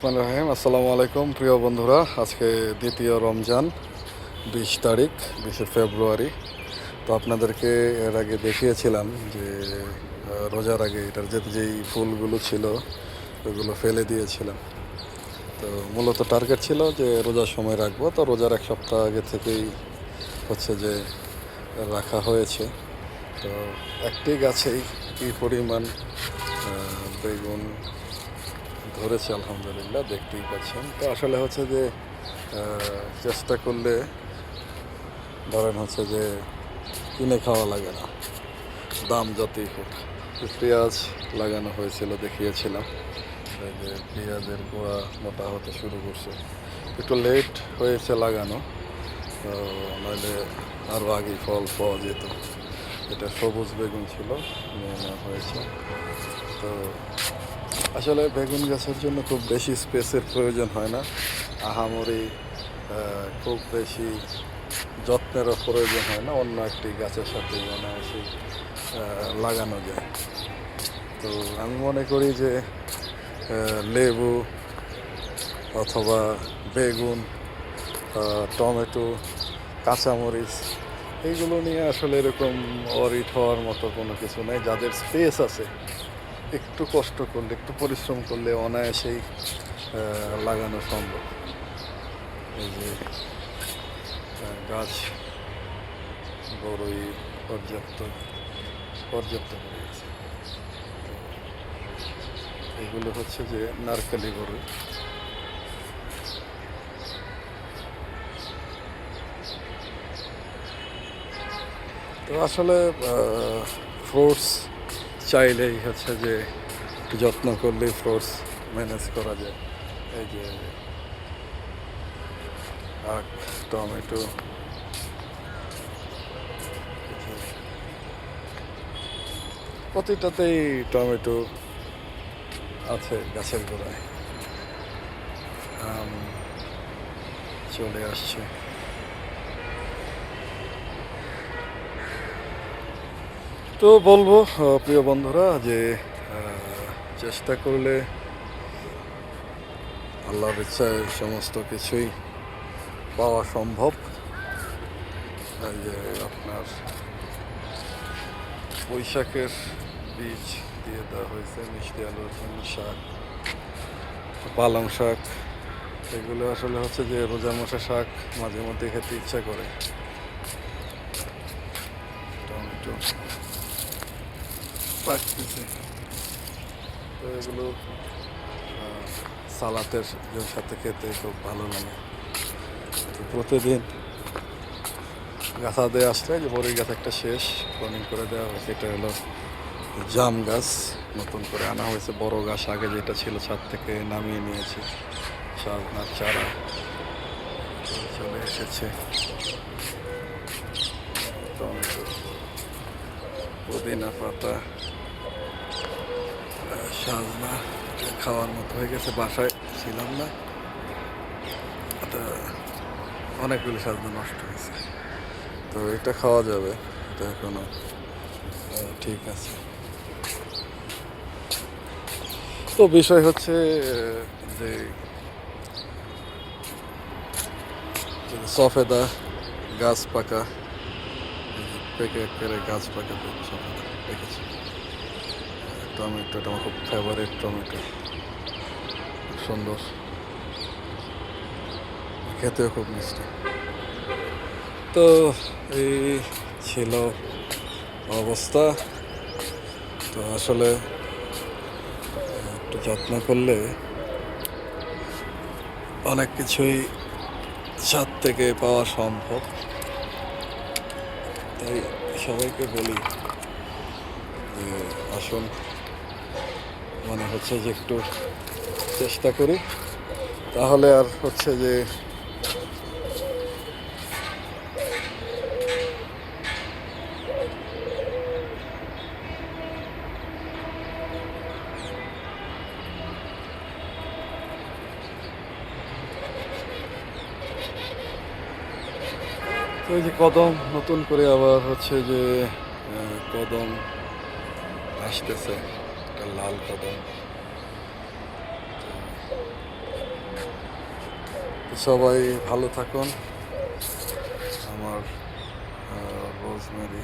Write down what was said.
রহিম আসসালামু আলাইকুম প্রিয় বন্ধুরা। আজকে দ্বিতীয় রমজান, 20 তারিখ, 20শে ফেব্রুয়ারি। তো আপনাদেরকে এর আগে দেখিয়েছিলাম যে রোজার আগে এটার যেই ফুলগুলো ছিল ওইগুলো ফেলে দিয়েছিলাম। তো মূলত টার্গেট ছিল যে রোজার সময় রাখবো, তো রোজার 1 সপ্তাহ আগে থেকেই হচ্ছে যে রাখা হয়েছে। তো একটি গাছেই কী পরিমাণ বেগুন ধরেছে আলহামদুলিল্লাহ, দেখতেই পাচ্ছেন। তো আসলে হচ্ছে যে চেষ্টা করলে ধরেন হচ্ছে যে কিনে খাওয়া লাগে না, দাম যতই হোক। পেঁয়াজ লাগানো হয়েছিল, দেখিয়েছিলাম এই যে পেঁয়াজের গোড়া মোটা হতে শুরু করছে, একটু লেট হয়েছে লাগানো, তো নাহলে আরও আগেই ফল পাওয়া যেত। এটা সবুজ বেগুন ছিল, নিয়ে নেওয়া হয়েছে। তো আসলে বেগুন গাছের জন্য খুব বেশি স্পেসের প্রয়োজন হয় না, আহামরি খুব বেশি যত্নেরও প্রয়োজন হয় না, অন্য একটি গাছের সাথে অনায়াসে লাগানো যায়। তো আমি মনে করি যে লেবু অথবা বেগুন, টমেটো, কাঁচামরিচ, এইগুলো নিয়ে আসলে এরকম অরিট হওয়ার মতো কোনো কিছু নেই। যাদের স্পেস আছে, একটু কষ্ট করলে, একটু পরিশ্রম করলে অনায়াসেই লাগানো সম্ভব। এই যে গাছ বড়ই পর্যাপ্ত করে আছে। এগুলো হচ্ছে যে নারকেলি বড়ই। তো আসলে ফ্রুটস চাইলেই হচ্ছে যে যত্ন করলেই ফ্রুটস ম্যানেজ করা যায়। এই যে আখ, টমেটো, প্রতিটাতেই টমেটো আছে গাছের গোড়ায়। আম চলে আসছে। তো বলবো প্রিয় বন্ধুরা যে চেষ্টা করলে আল্লাহর ইচ্ছায় সমস্ত কিছুই পাওয়া সম্ভব। এই যে আপনার বৈশাখের বীজ দিয়ে দেওয়া হয়েছে, মিষ্টি আলুর জন্য শাক, পালং শাক। এগুলো আসলে হচ্ছে যে রোজার মাসে শাক মাঝে মধ্যে খেতে ইচ্ছা করে। টমেটো পাকতেছে, তো এগুলো সালাতের সাথে খেতে খুব ভালো লাগে। তো প্রতিদিন গাছা দিয়ে আসলে যে বড়ই গাছ একটা শেষ প্রনিং করে দেওয়া হয়েছে। এটা হলো জাম গাছ, নতুন করে আনা হয়েছে। বড় গাছ আগে যেটা ছিল ছাদ থেকে নামিয়ে নিয়েছি। সাজনার চারা চলে এসেছে। টমেটো, পুদিনা পাতা, সাজনা খাওয়ার মতো হয়ে গেছে। বাসায় ছিলাম না, অনেকগুলি সাজনা নষ্ট হয়েছে, তো এটা খাওয়া যাবে, এটা এখনো ঠিক আছে। তো বিষয় হচ্ছে যে সফেদা গাছ পাকা, পেকে করে গাছ পাকা সফেদা পেকেছে। টমেটোটা আমার খুব ফেভারিট, টমেটো খুব সুন্দর, খেতেও খুব মিষ্টি। তো এই ছিল অবস্থা। তো আসলে একটু যত্ন করলে অনেক কিছুই ছাদ থেকে পাওয়া সম্ভব। তাই সবাইকে বলি যে আসুন, মনে হচ্ছে যে একটু চেষ্টা করি, তাহলে আর হচ্ছে যে তো এই যে কদম নতুন করে আবার হচ্ছে যে কদম আসতেছে, একটা লাল কদম। সবাই ভালো থাকুন। আমার রোজমেরি